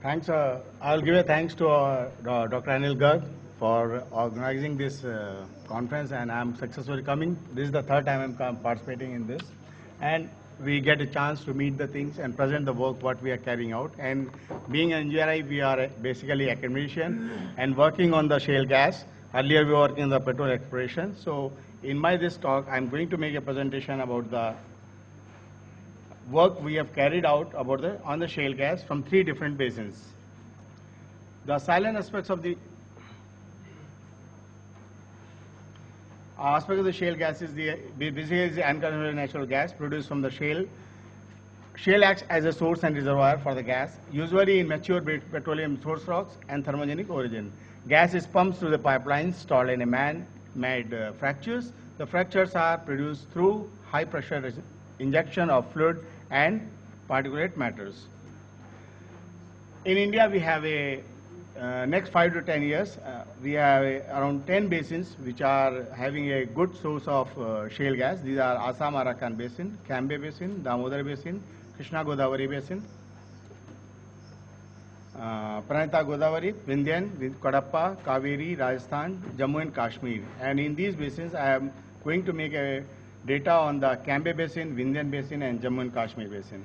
Thanks. I'll give a thanks to Dr. Anil Garg for organizing this conference, and I'm successfully coming. This is the third time I'm participating in this, and we get a chance to meet the things and present the work what we are carrying out. And being an NGRI, we are basically academician and working on the shale gas. Earlier, we were working on the petrol exploration. So, in my this talk, I'm going to make a presentation about the work we have carried out about on the shale gas from 3 different basins. The silent aspects of the shale gas is basically is the unconventional natural gas produced from the shale. Shale acts as a source and reservoir for the gas, usually in mature petroleum source rocks and thermogenic origin. Gas is pumped through the pipelines installed in a man-made fractures. The fractures are produced through high pressure injection of fluid and particulate matters. In India, we have a next 5 to 10 years, we have around 10 basins which are having a good source of shale gas. These are Assam Arakan Basin, Cambay Basin, Damodar Basin, Krishna Godavari Basin, Pranita Godavari, Vindhyan, Kadapa, Kaveri, Rajasthan, Jammu and Kashmir. And in these basins, I am going to make a data on the Cambay Basin, Vindhyan Basin and Jammu and Kashmir Basin.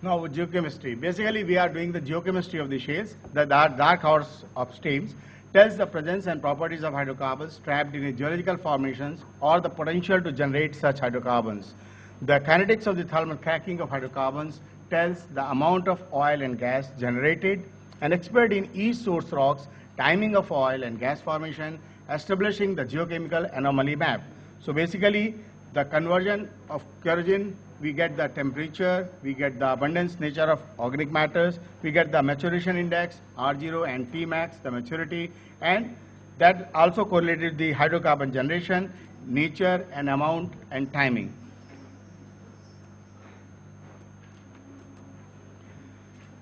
Now, geochemistry. Basically, we are doing the geochemistry of the shales. The dark horse of streams tells the presence and properties of hydrocarbons trapped in geological formations or the potential to generate such hydrocarbons. The kinetics of the thermal cracking of hydrocarbons tells the amount of oil and gas generated and explored in each source rocks, timing of oil and gas formation, establishing the geochemical anomaly map. So basically, the conversion of kerosene, we get the temperature, we get the abundance nature of organic matters, we get the maturation index, R0 and Tmax, the maturity, and that also correlated the hydrocarbon generation, nature and amount and timing.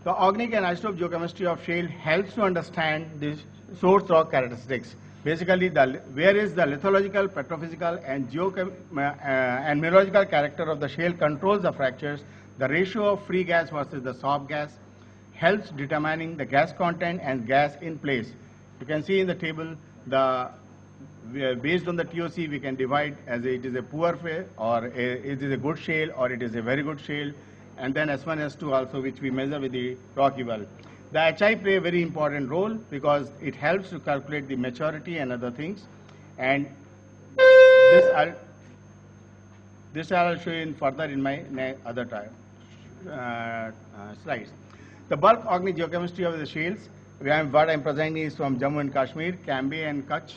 The organic and isotope geochemistry of shale helps to understand the source rock characteristics. Basically, where is the lithological, petrophysical, and mineralogical character of the shale controls the fractures. The ratio of free gas versus the soft gas helps determining the gas content and gas in place. You can see in the table, based on the TOC, we can divide as it is a poor shale, or it is a good shale, or it is a very good shale, and then S1, S2 also, which we measure with the rocky well. The HI play a very important role because it helps to calculate the maturity and other things. And this I'll show you further in my other slides. The bulk organic geochemistry of the shales, what I'm presenting is from Jammu and Kashmir, Cambay and Kutch.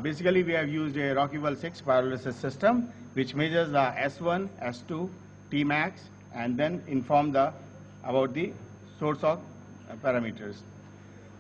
Basically, we have used a Rockwell 6 pyrolysis system, which measures the S1, S2, Tmax, and then inform about the source of parameters.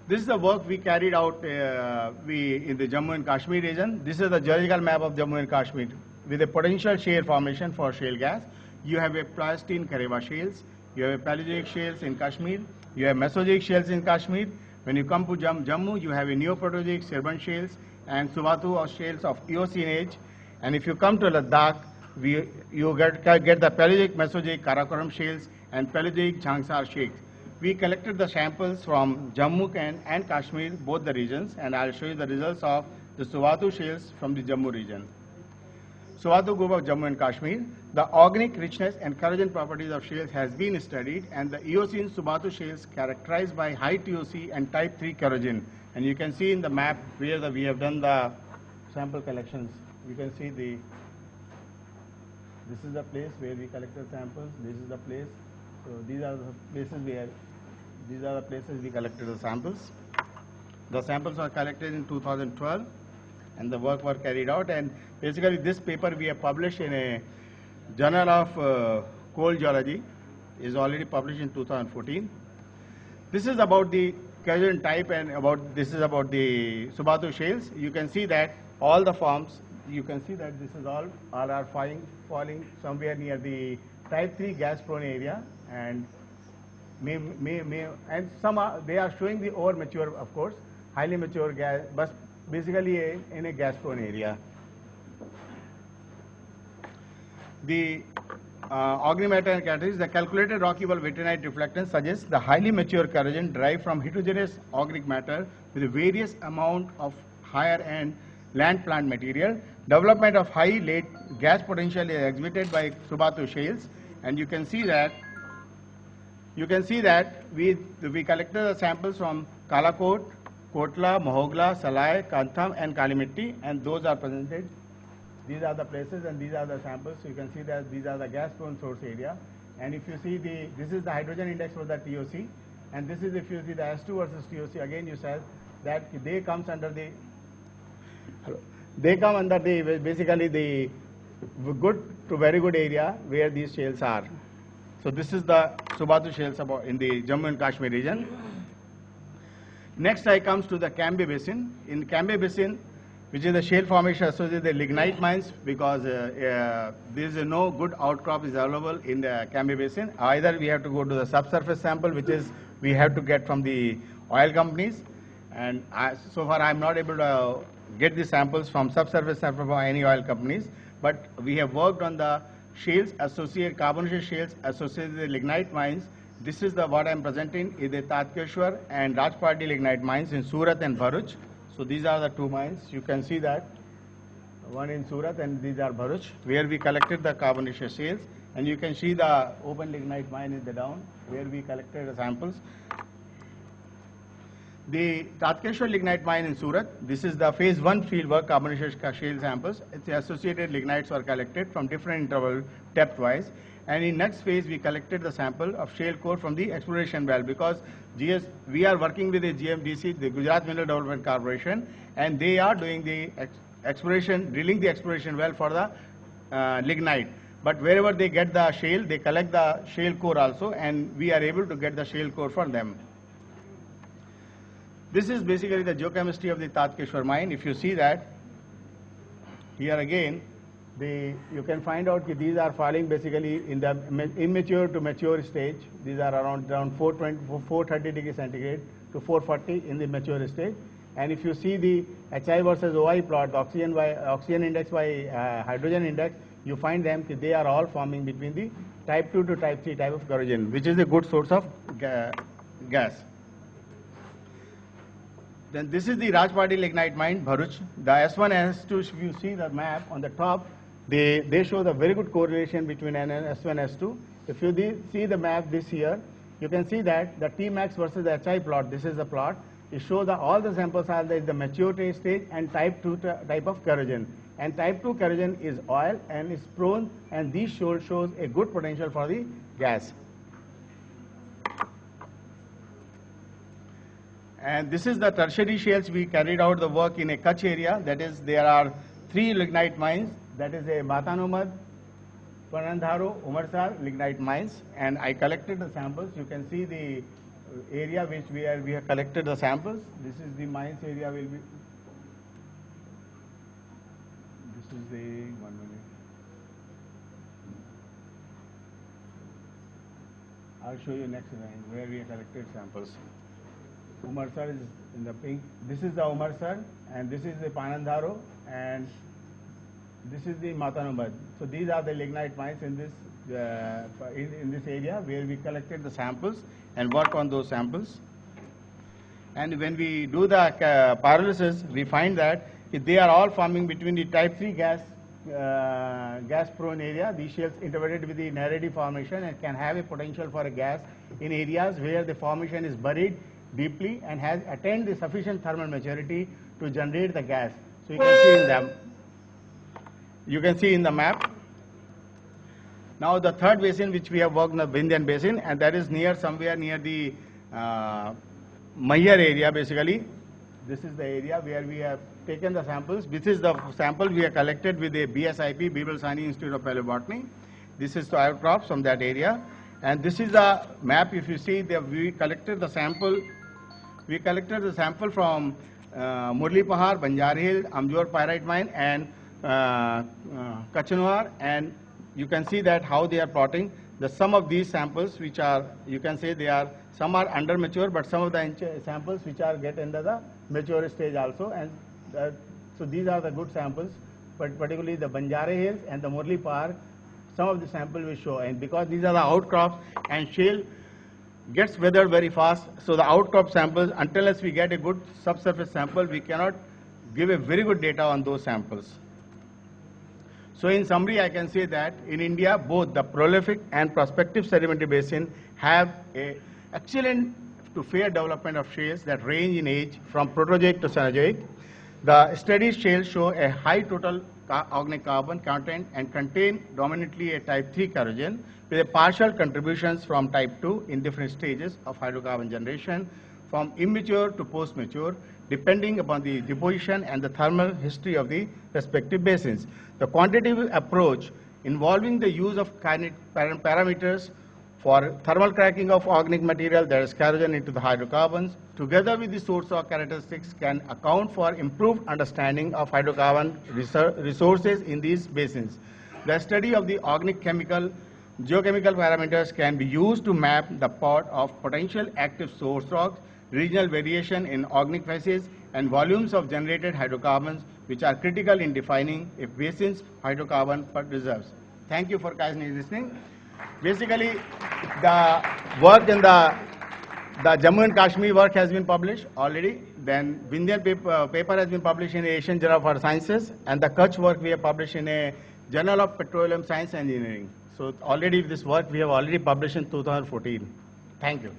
This is the work we carried out in the Jammu and Kashmir region. This is the geological map of Jammu and Kashmir with a potential shale formation for shale gas. You have a Pleistocene Kareba shales, you have a Paleozoic shales in Kashmir, you have Mesozoic shales in Kashmir. When you come to Jammu, you have a Neoproterozoic Serban shales and Subatu shales of Eocene age. And if you come to Ladakh, you get the Paleozoic Mesozoic Karakoram shales and Paleozoic Jhangsar shales. We collected the samples from Jammu and Kashmir, both the regions, and I'll show you the results of the Subatu shales from the Jammu region. Subatu group of Jammu and Kashmir. The organic richness and corrosion properties of shales has been studied, and the Eocene Subatu shales characterized by high TOC and type 3 corrosion. And you can see in the map where we have done the sample collections. You can see this is the place where we collected samples. This is the place. So these are the places we collected the samples. The samples were collected in 2012 and the work were carried out, and basically this paper we have published in a Journal of Coal Geology, is already published in 2014. This is about the corrosion type and this is about the Subatu shales. You can see that all the forms, you can see that this is all are falling somewhere near the type 3 gas prone area, and some they are showing the over mature, of course, highly mature gas, but basically in a gas prone area. The organic matter and characteristics, the calculated rocky-wall vitrinite reflectance suggests the highly mature corrosion derived from heterogeneous organic matter with a various amount of higher-end land plant material. Development of high late gas potential is exhibited by Subatu shales, and you can see that we collected the samples from Kalakot, Kotla, Mahogla, Salai, Kantham, and Kalimitti, and those are presented. These are the places and these are the samples. So you can see that these are the gas-prone source area. And if you see this is the hydrogen index for the TOC, and this is if you see the S2 versus TOC, again you said that they come under the basically the good to very good area where these shales are. So this is the Subatu shales in the Jammu and Kashmir region. Next I comes to the Cambay Basin. In Cambay Basin, which is the shale formation associated with the lignite mines, because there is no good outcrop is available in the Cambay Basin. Either we have to go to the subsurface sample, which is we have to get from the oil companies, and so far I am not able to get the samples from subsurface sample from any oil companies, but we have worked on the shales associated, carbonaceous shales associated with the lignite mines. This is what I am presenting is the Tatkeshwar and Rajpardi lignite mines in Surat and Bharuch. So these are the two mines. You can see that one in Surat and these are Bharuch, where we collected the carbonaceous shales, and you can see the open lignite mine in the down where we collected the samples. The Tatkeshwar lignite mine in Surat, this is the phase 1 field work carbonaceous shale samples. Its associated lignites were collected from different interval depth wise. And in next phase, we collected the sample of shale core from the exploration well, because we are working with the GMDC, the Gujarat Mineral Development Corporation, and they are doing the exploration, drilling the exploration well for the lignite. But wherever they get the shale, they collect the shale core also, and we are able to get the shale core for them. This is basically the geochemistry of the Tatkeshwar mine. If you see that, here again, you can find out that these are falling basically in the immature to mature stage. These are around 430 degrees centigrade to 440 in the mature stage. And if you see the HI versus OI plot, the oxygen index by hydrogen index, you find them they are all forming between the type 2 to type 3 type of corrosion, which is a good source of gas. Then this is the Rajpardi lignite mine, Bharuch. The S1 and S2, if you see the map on the top, they show the very good correlation between S1 and S2. If you see the map this here, you can see that the Tmax versus the HI plot, this is the plot. It shows that all the samples are in the maturity stage and type 2 type of corrosion. And type 2 corrosion is oil and is prone, and this shows a good potential for the gas. And this is the tertiary shales. We carried out the work in a Kutch area. That is, there are 3 lignite mines. That is a Matanumad, Panandharo, Umarsar lignite mines. And I collected the samples. You can see the area which we have collected the samples. This is the mines area will be. This is the 1 minute. I'll show you next line where we have collected samples. Umarsar is in the pink. This is the Umarsar, and this is the Panandharo, and this is the Matanumad. So these are the lignite mines in this area where we collected the samples and work on those samples. And when we do the pyrolysis, we find that they are all forming between the type 3 gas prone area. These shales interpreted with the Naredi formation and can have a potential for a gas in areas where the formation is buried deeply and has attained the sufficient thermal maturity to generate the gas. So you can see in them. You can see in the map. Now the third basin which we have worked in the Vindhyan basin, and that is somewhere near the Mahyar area basically. This is the area where we have taken the samples. This is the sample we have collected with the BSIP, Birbal Sahni Institute of Paleobotany. This is the outcrops from that area. And this is the map. If you see, we collected the sample. We collected the sample from Murli Pahar, Banjari Hill, Amjor Pyrite Mine, and Kachanwar, and you can see that how they are plotting the sum of these samples, which are, you can say they are, some are under mature, but some of the samples which are get into the mature stage also, and so these are the good samples, but particularly the Banjari Hills and the Murli Pahar some of the sample will show, and because these are the outcrops and shale gets weathered very fast, so the outcrop samples, unless we get a good subsurface sample, we cannot give a very good data on those samples. So in summary, I can say that in India, both the prolific and prospective sedimentary basin have a excellent to fair development of shales that range in age from Proterozoic to Cenozoic. The studied shales show a high total organic carbon content and contain dominantly a type 3 kerogen with a partial contributions from type 2 in different stages of hydrocarbon generation from immature to post-mature, depending upon the deposition and the thermal history of the respective basins. The quantitative approach involving the use of kinetic parameters for thermal cracking of organic material, that is kerogen, into the hydrocarbons, together with the source rock characteristics, can account for improved understanding of hydrocarbon resources in these basins. The study of the organic geochemical parameters can be used to map the plot of potential active source rocks, regional variation in organic phases, and volumes of generated hydrocarbons, which are critical in defining a basin's hydrocarbon reserves. Thank you for kindly listening. Basically, the work in the Jammu and Kashmir work has been published already. Then Vindhyan paper has been published in the Asian Journal for Sciences, and the Kutch work we have published in a Journal of Petroleum Science and Engineering. So already this work we have already published in 2014. Thank you.